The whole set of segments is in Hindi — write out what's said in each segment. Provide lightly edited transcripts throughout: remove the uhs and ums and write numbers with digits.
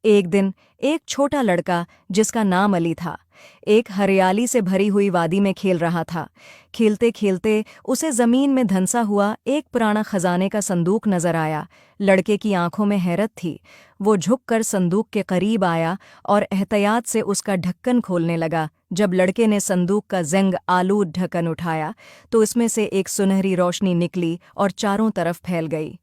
एक दिन एक छोटा लड़का जिसका नाम अली था, एक हरियाली से भरी हुई वादी में खेल रहा था। खेलते खेलते उसे जमीन में धंसा हुआ एक पुराना खजाने का संदूक नजर आया। लड़के की आंखों में हैरत थी। वो झुककर संदूक के करीब आया और एहतियात से उसका ढक्कन खोलने लगा। जब लड़के ने संदूक का ज़ंग आलूद ढक्कन उठाया तो इसमें से एक सुनहरी रोशनी निकली और चारों तरफ फैल गई।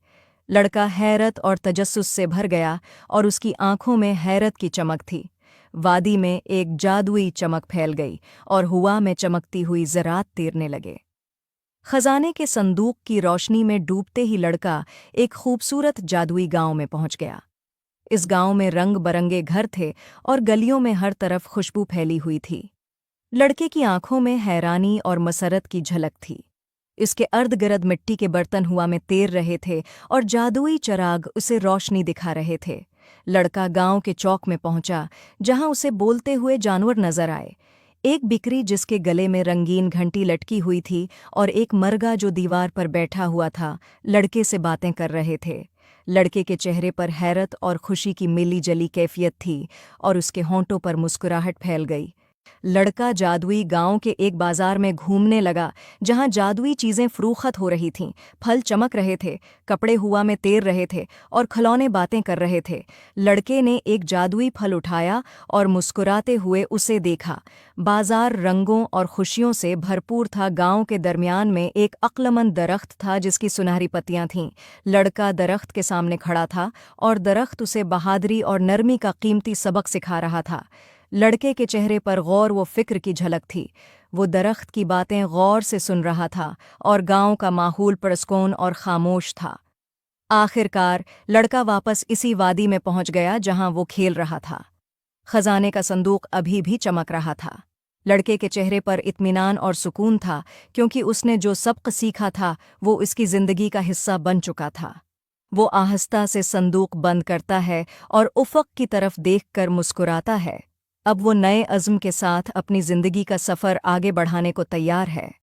लड़का हैरत और तजस्सुस से भर गया और उसकी आंखों में हैरत की चमक थी। वादी में एक जादुई चमक फैल गई और हवा में चमकती हुई ज़रात तैरने लगे। खजाने के संदूक की रोशनी में डूबते ही लड़का एक खूबसूरत जादुई गांव में पहुंच गया। इस गांव में रंग बरंगे घर थे और गलियों में हर तरफ खुशबू फैली हुई थी। लड़के की आंखों में हैरानी और मसरत की झलक थी। इसके अर्धगिर्द मिट्टी के बर्तन हवा में तैर रहे थे और जादुई चराग उसे रोशनी दिखा रहे थे। लड़का गांव के चौक में पहुंचा, जहां उसे बोलते हुए जानवर नजर आए। एक बिकरी जिसके गले में रंगीन घंटी लटकी हुई थी और एक मरगा जो दीवार पर बैठा हुआ था, लड़के से बातें कर रहे थे। लड़के के चेहरे पर हैरत और खुशी की मिली जली कैफियत थी और उसके होंठों पर मुस्कुराहट फैल गई। लड़का जादुई गांव के एक बाजार में घूमने लगा, जहां जादुई चीजें फरोख्त हो रही थीं। फल चमक रहे थे, कपड़े हवा में तैर रहे थे और खिलौने बातें कर रहे थे। लड़के ने एक जादुई फल उठाया और मुस्कुराते हुए उसे देखा। बाजार रंगों और खुशियों से भरपूर था। गांव के दरमियान में एक अक्लमंद दरख्त था जिसकी सुनहरी पत्तियां थीं। लड़का दरख्त के सामने खड़ा था और दरख्त उसे बहादुरी और नरमी का कीमती सबक सिखा रहा था। लड़के के चेहरे पर गौर व फिक्र की झलक थी। वो दरख्त की बातें गौर से सुन रहा था और गांव का माहौल पुरस्कून और खामोश था। आखिरकार लड़का वापस इसी वादी में पहुंच गया जहां वो खेल रहा था। खजाने का संदूक अभी भी चमक रहा था। लड़के के चेहरे पर इत्मीनान और सुकून था, क्योंकि उसने जो सबक सीखा था वो इसकी जिंदगी का हिस्सा बन चुका था। वो आहिस्ता से संदूक बंद करता है और उफ़क़ की तरफ देखकर मुस्कुराता है। अब वो नए अज़्म के साथ अपनी ज़िंदगी का सफ़र आगे बढ़ाने को तैयार है।